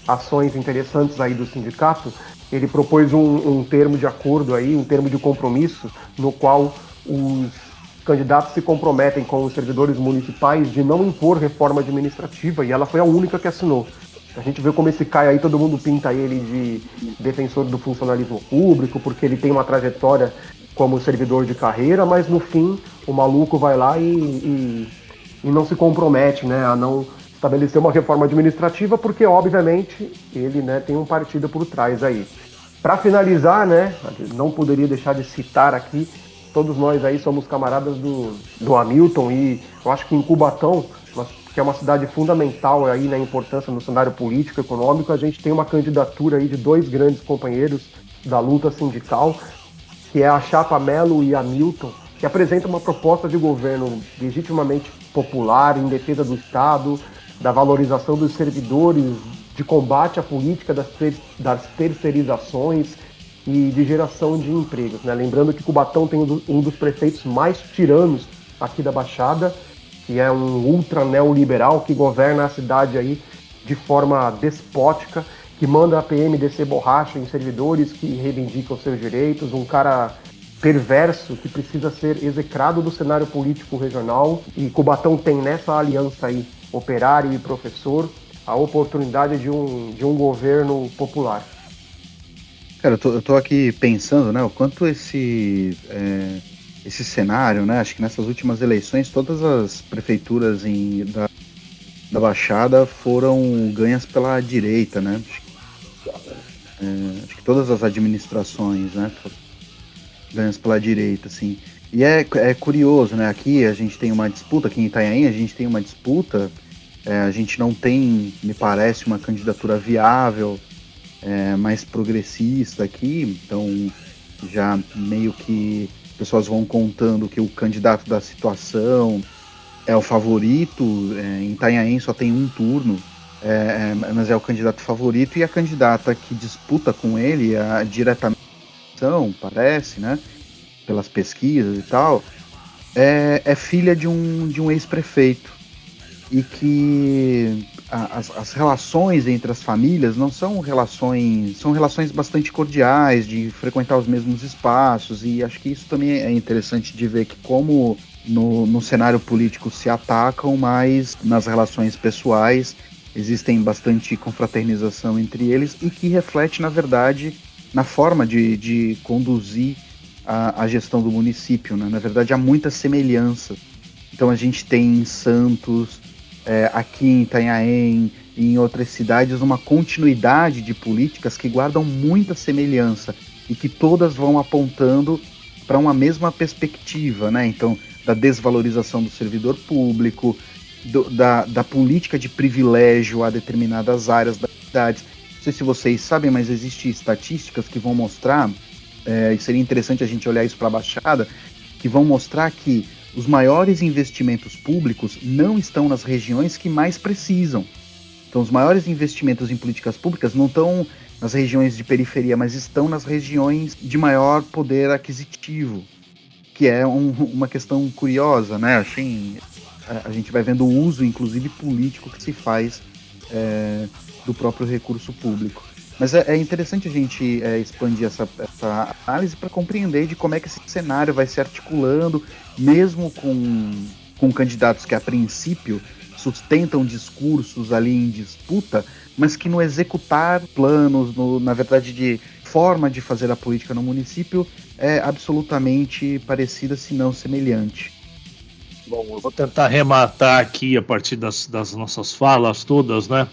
ações interessantes aí do sindicato. Ele propôs um termo de acordo aí, um termo de compromisso, no qual os candidatos se comprometem com os servidores municipais de não impor reforma administrativa, e ela foi a única que assinou. A gente vê como esse Caio aí, todo mundo pinta ele de defensor do funcionalismo público, porque ele tem uma trajetória como servidor de carreira, mas no fim o maluco vai lá e não se compromete, né, a não estabelecer uma reforma administrativa, porque obviamente ele, né, tem um partido por trás aí. Para finalizar, né, não poderia deixar de citar aqui, todos nós aí somos camaradas do Hamilton, e eu acho que em Cubatão, que é uma cidade fundamental aí na importância no cenário político e econômico, a gente tem uma candidatura aí de 2 grandes companheiros da luta sindical, que é a chapa Melo e Hamilton, que apresenta uma proposta de governo legitimamente popular, em defesa do Estado, da valorização dos servidores, de combate à política das terceirizações e de geração de empregos, né? Lembrando que Cubatão tem um dos prefeitos mais tiranos aqui da Baixada, que é um ultra neoliberal que governa a cidade aí de forma despótica, que manda a PM descer borracha em servidores que reivindicam seus direitos, um cara perverso que precisa ser execrado do cenário político regional. E Cubatão tem nessa aliança aí, operário e professor, a oportunidade de um governo popular. Cara, eu tô aqui pensando, né, o quanto esse cenário, né, acho que nessas últimas eleições todas as prefeituras da Baixada foram ganhas pela direita, né, acho que todas as administrações, né, foram ganhas pela direita, assim. E é curioso, né, aqui a gente tem uma disputa, aqui em Itanhaém a gente tem uma disputa, a gente não tem, me parece, uma candidatura viável, mais progressista aqui, então já meio que pessoas vão contando que o candidato da situação é o favorito. Em Itanhaém só tem um turno, mas é o candidato favorito, e a candidata que disputa com ele diretamente, parece, né, pelas pesquisas e tal, é filha de um ex-prefeito, e que as relações entre as famílias não são relações bastante cordiais, de frequentar os mesmos espaços, e acho que isso também é interessante de ver que como no cenário político se atacam, mas nas relações pessoais existem bastante confraternização entre eles, e que reflete, na verdade, na forma de conduzir a gestão do município, né? Na verdade, há muita semelhança. Então a gente tem em Santos, aqui em Itanhaém e em outras cidades, uma continuidade de políticas que guardam muita semelhança e que todas vão apontando para uma mesma perspectiva, né? Então, da desvalorização do servidor público, da política de privilégio a determinadas áreas das cidades. Não sei se vocês sabem, mas existem estatísticas que vão mostrar, e seria interessante a gente olhar isso para a Baixada, que vão mostrar que os maiores investimentos públicos não estão nas regiões que mais precisam. Então, os maiores investimentos em políticas públicas não estão nas regiões de periferia, mas estão nas regiões de maior poder aquisitivo, que é uma questão curiosa, né? Assim, a gente vai vendo o uso, inclusive político, que se faz do próprio recurso público. Mas é interessante a gente expandir essa análise para compreender de como é que esse cenário vai se articulando, mesmo com candidatos que, a princípio, sustentam discursos ali em disputa, mas que no executar planos, na verdade, de forma de fazer a política no município, é absolutamente parecida, se não semelhante. Bom, eu vou tentar arrematar aqui a partir das nossas falas todas, né?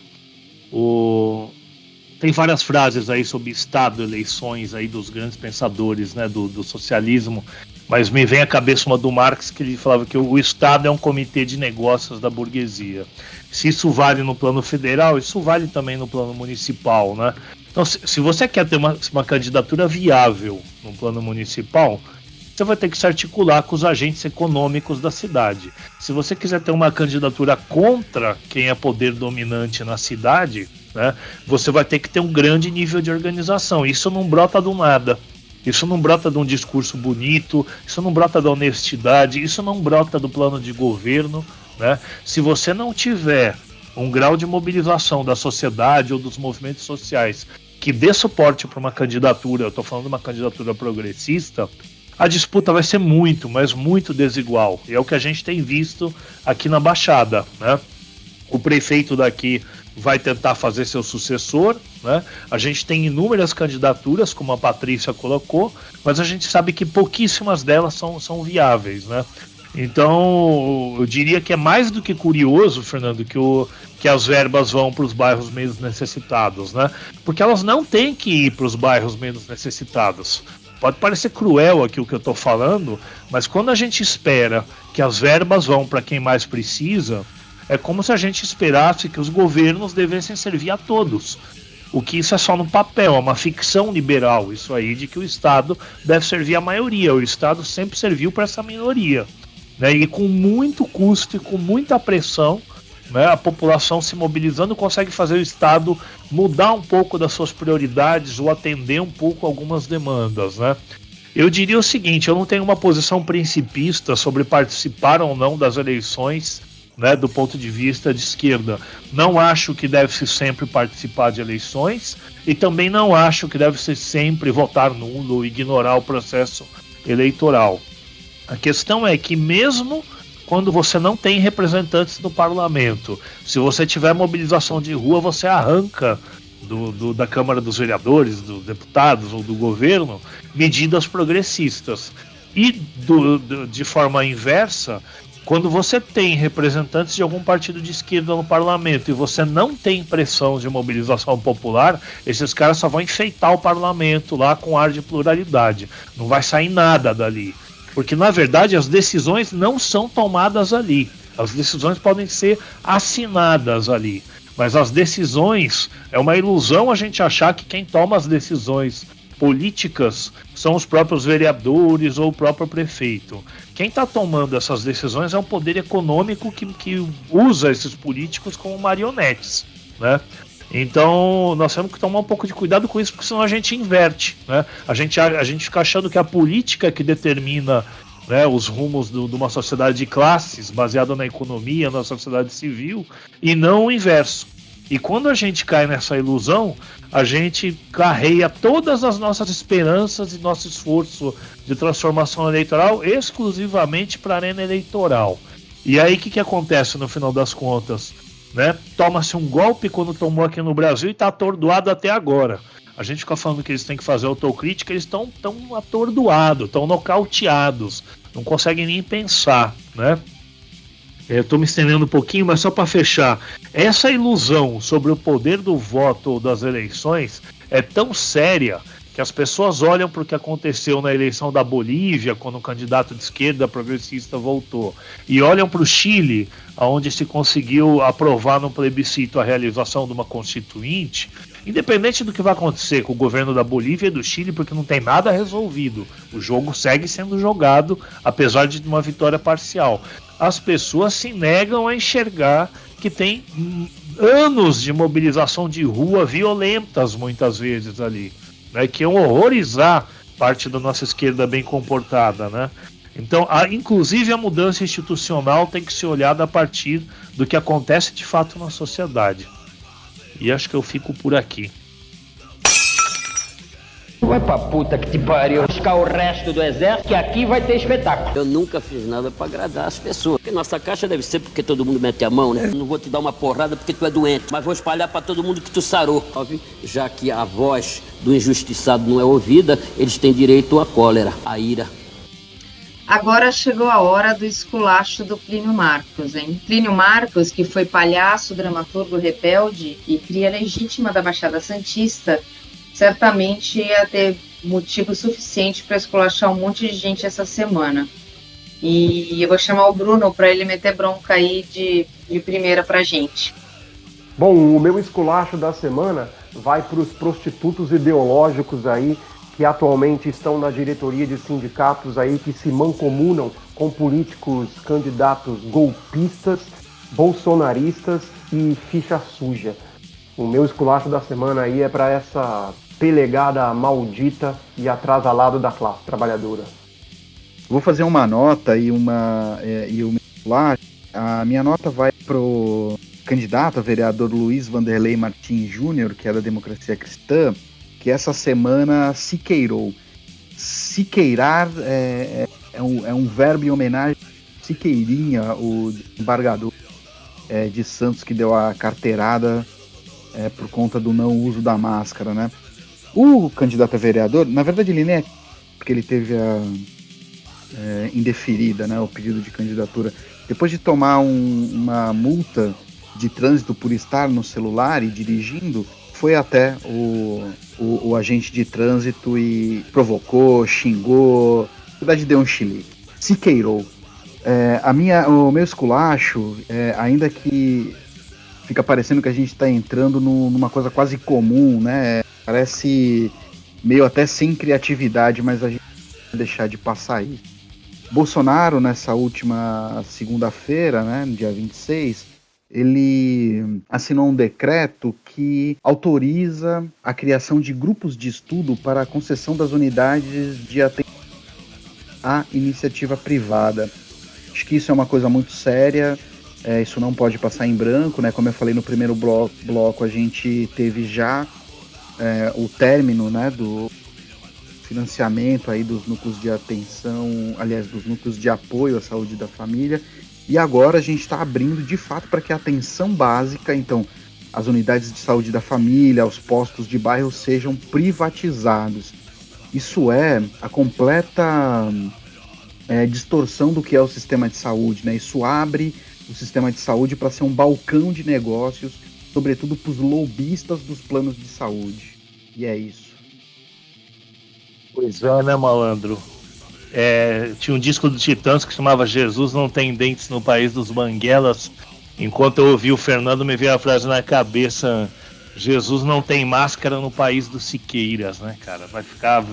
Tem várias frases aí sobre Estado, eleições aí dos grandes pensadores, né, do socialismo, mas me vem à cabeça uma do Marx, que ele falava que o Estado é um comitê de negócios da burguesia. Se isso vale no plano federal, isso vale também no plano municipal, né? Então, se você quer ter uma candidatura viável no plano municipal, você vai ter que se articular com os agentes econômicos da cidade. Se você quiser ter uma candidatura contra quem é poder dominante na cidade, né, você vai ter que ter um grande nível de organização. Isso não brota do nada. Isso não brota de um discurso bonito, isso não brota da honestidade, isso não brota do plano de governo, né? Se você não tiver um grau de mobilização da sociedade ou dos movimentos sociais que dê suporte para uma candidatura, eu estou falando de uma candidatura progressista, a disputa vai ser muito, mas muito desigual. E é o que a gente tem visto aqui na Baixada, né? O prefeito daqui vai tentar fazer seu sucessor, né? A gente tem inúmeras candidaturas, como a Patrícia colocou, mas a gente sabe que pouquíssimas delas são viáveis, né? Então, eu diria que é mais do que curioso, Fernando, que as verbas vão para os bairros menos necessitados, né? Porque elas não têm que ir para os bairros menos necessitados. Pode parecer cruel aqui o que eu estou falando, mas quando a gente espera que as verbas vão para quem mais precisa, é como se a gente esperasse que os governos devessem servir a todos. O que isso é só no papel, é uma ficção liberal, isso aí de que o Estado deve servir a maioria. O Estado sempre serviu para essa minoria, né? E com muito custo e com muita pressão, né, a população se mobilizando consegue fazer o Estado mudar um pouco das suas prioridades ou atender um pouco algumas demandas, né? Eu diria o seguinte, eu não tenho uma posição principista sobre participar ou não das eleições, né, do ponto de vista de esquerda. Não acho que deve-se sempre participar de eleições e também não acho que deve-se sempre votar nulo ou ignorar o processo eleitoral. A questão é que mesmo quando você não tem representantes no parlamento, se você tiver mobilização de rua, você arranca da Câmara dos Vereadores, dos deputados ou do governo medidas progressistas. E de forma inversa, quando você tem representantes de algum partido de esquerda no parlamento e você não tem pressão de mobilização popular, esses caras só vão enfeitar o parlamento lá com ar de pluralidade. Não vai sair nada dali. Porque, na verdade, as decisões não são tomadas ali. As decisões podem ser assinadas ali. Mas as decisões, é uma ilusão a gente achar que quem toma as decisões políticas são os próprios vereadores ou o próprio prefeito. Quem está tomando essas decisões é um poder econômico que usa esses políticos como marionetes, né? Então nós temos que tomar um pouco de cuidado com isso, porque senão a gente inverte, né? A gente fica achando que a política que determina né, os rumos de uma sociedade de classes baseada na economia, na sociedade civil, e não o inverso. E quando a gente cai nessa ilusão, a gente carreia todas as nossas esperanças e nosso esforço de transformação eleitoral exclusivamente para a arena eleitoral. E aí o que acontece no final das contas? Né? Toma-se um golpe quando tomou aqui no Brasil e está atordoado até agora. A gente fica falando que eles têm que fazer autocrítica, eles estão tão atordoados, estão nocauteados, não conseguem nem pensar, né? Eu estou me estendendo um pouquinho, mas só para fechar, essa ilusão sobre o poder do voto ou das eleições é tão séria que as pessoas olham para o que aconteceu na eleição da Bolívia, quando um candidato de esquerda progressista voltou, e olham para o Chile, onde se conseguiu aprovar no plebiscito a realização de uma constituinte, independente do que vai acontecer com o governo da Bolívia e do Chile, porque não tem nada resolvido, o jogo segue sendo jogado, apesar de uma vitória parcial. As pessoas se negam a enxergar que tem anos de mobilização de rua violentas, muitas vezes ali, né, que iam horrorizar parte da nossa esquerda bem comportada, né? Então, inclusive a mudança institucional tem que ser olhada a partir do que acontece de fato na sociedade. E acho que eu fico por aqui. Vai pra puta que te pariu, buscar o resto do exército, que aqui vai ter espetáculo. Eu nunca fiz nada pra agradar as pessoas. Porque nossa caixa deve ser porque todo mundo mete a mão, né? Não vou te dar uma porrada porque tu é doente, mas vou espalhar pra todo mundo que tu sarou. Óbvio, já que a voz do injustiçado não é ouvida, eles têm direito à cólera, à ira. Agora chegou a hora do esculacho do Plínio Marcos, hein? Plínio Marcos, que foi palhaço, dramaturgo rebelde e cria legítima da Baixada Santista, certamente ia ter motivo suficiente para esculachar um monte de gente essa semana. E eu vou chamar o Bruno para ele meter bronca aí de primeira pra gente. Bom, o meu esculacho da semana vai para os prostitutos ideológicos aí, que atualmente estão na diretoria de sindicatos aí, que se mancomunam com políticos candidatos golpistas, bolsonaristas e ficha suja. O meu esculacho da semana aí é para essa pelegada maldita e atrasalada da classe trabalhadora. Vou fazer uma nota e o meu esculacho. A minha nota vai pro candidato a vereador Luiz Vanderlei Martins Júnior, que é da Democracia Cristã, que essa semana se queirou. Se queirar é um verbo em homenagem a Siqueirinha, o embargador de Santos, que deu a carteirada por conta do não uso da máscara, né? O candidato a vereador, na verdade ele nem é, porque ele teve a indeferida, né, o pedido de candidatura. Depois de tomar uma multa de trânsito por estar no celular e dirigindo, foi até o agente de trânsito e provocou, xingou, na verdade deu um chilique, se queirou. O meu esculacho, ainda que fica parecendo que a gente está entrando numa coisa quase comum, né? Parece meio até sem criatividade, mas a gente não vai deixar de passar isso. Bolsonaro, nessa última segunda-feira, né, dia 26, ele assinou um decreto que autoriza a criação de grupos de estudo para a concessão das unidades de atenção à iniciativa privada. Acho que isso é uma coisa muito séria, isso não pode passar em branco, né? Como eu falei no primeiro bloco, a gente teve já o término, né, do financiamento aí dos núcleos de atenção, aliás, dos núcleos de apoio à saúde da família, e agora a gente está abrindo de fato para que a atenção básica, então as unidades de saúde da família, os postos de bairro sejam privatizados. Isso é a completa distorção do que é o sistema de saúde, né? Isso abre o sistema de saúde para ser um balcão de negócios, sobretudo para os lobistas dos planos de saúde. E é isso. Pois é, né, malandro? Tinha um disco do Titãs que chamava Jesus Não Tem Dentes no País dos Banguelas. Enquanto eu ouvi o Fernando, me veio a frase na cabeça: Jesus não tem máscara no país dos Siqueiras, né, cara?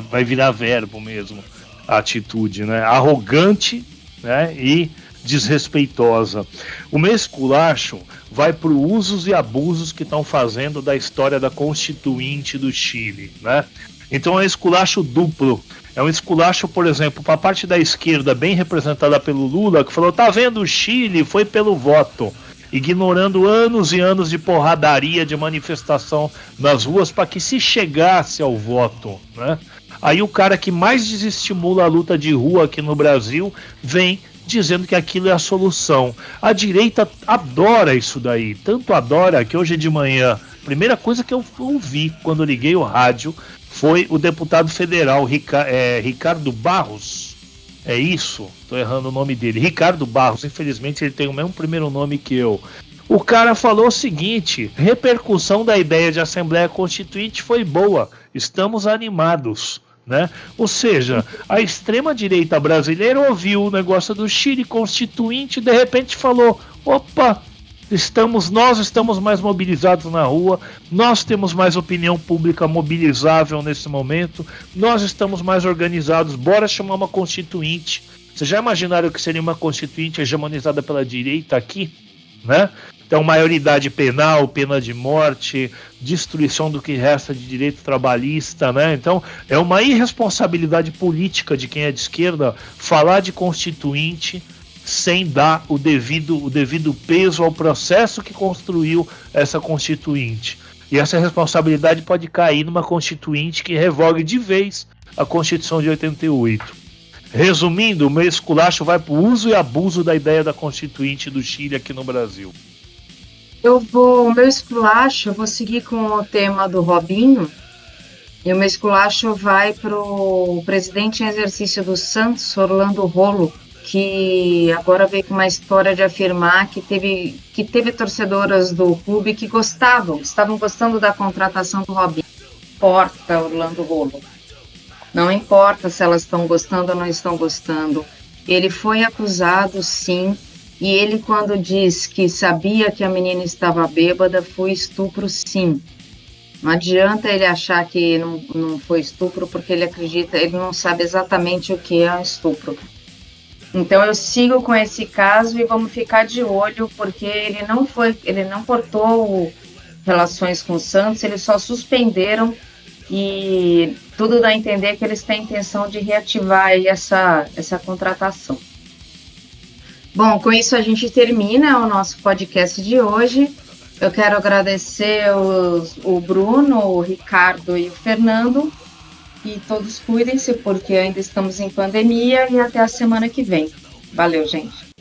Vai virar verbo mesmo a atitude, né? Arrogante, né, e desrespeitosa. O meu esculacho vai para os usos e abusos que estão fazendo da história da Constituinte do Chile, né? Então é esculacho duplo. É um esculacho, por exemplo, para a parte da esquerda, bem representada pelo Lula, que falou: tá vendo, o Chile foi pelo voto, ignorando anos e anos de porradaria, de manifestação nas ruas para que se chegasse ao voto, né? Aí o cara que mais desestimula a luta de rua aqui no Brasil vem dizendo que aquilo é a solução. A direita adora isso daí, tanto adora que hoje de manhã, a primeira coisa que eu ouvi quando liguei o rádio foi o deputado federal Ricardo Barros. É isso? Tô errando o nome dele. Ricardo Barros, infelizmente ele tem o mesmo primeiro nome que eu. O cara falou o seguinte: repercussão da ideia de Assembleia Constituinte foi boa, estamos animados, né? Ou seja, a extrema-direita brasileira ouviu o negócio do Chile Constituinte e de repente falou: opa, nós estamos mais mobilizados na rua, nós temos mais opinião pública mobilizável nesse momento, nós estamos mais organizados, bora chamar uma constituinte. Vocês já imaginaram que seria uma constituinte hegemonizada pela direita aqui, né? Então, maioridade penal, pena de morte, destruição do que resta de direito trabalhista, né? Então, é uma irresponsabilidade política de quem é de esquerda falar de constituinte sem dar o devido peso ao processo que construiu essa constituinte. E essa responsabilidade pode cair numa constituinte que revogue de vez a Constituição de 88. Resumindo, o meu esculacho vai para o uso e abuso da ideia da constituinte do Chile aqui no Brasil. O meu esculacho, eu vou seguir com o tema do Robinho, e o meu esculacho vai para o presidente em exercício do Santos, Orlando Rolo, que agora veio com uma história de afirmar que teve torcedoras do clube que estavam gostando da contratação do Robinho. Não importa, Orlando Rolo. Não importa se elas estão gostando ou não estão gostando. Ele foi acusado, sim, e ele, quando diz que sabia que a menina estava bêbada, foi estupro, sim. Não adianta ele achar que não foi estupro, porque ele não sabe exatamente o que é um estupro. Então eu sigo com esse caso e vamos ficar de olho, porque ele não cortou relações com o Santos, eles só suspenderam, e tudo dá a entender que eles têm a intenção de reativar aí essa contratação. Bom, com isso a gente termina o nosso podcast de hoje. Eu quero agradecer o Bruno, o Ricardo e o Fernando. E todos cuidem-se, porque ainda estamos em pandemia, e até a semana que vem. Valeu, gente.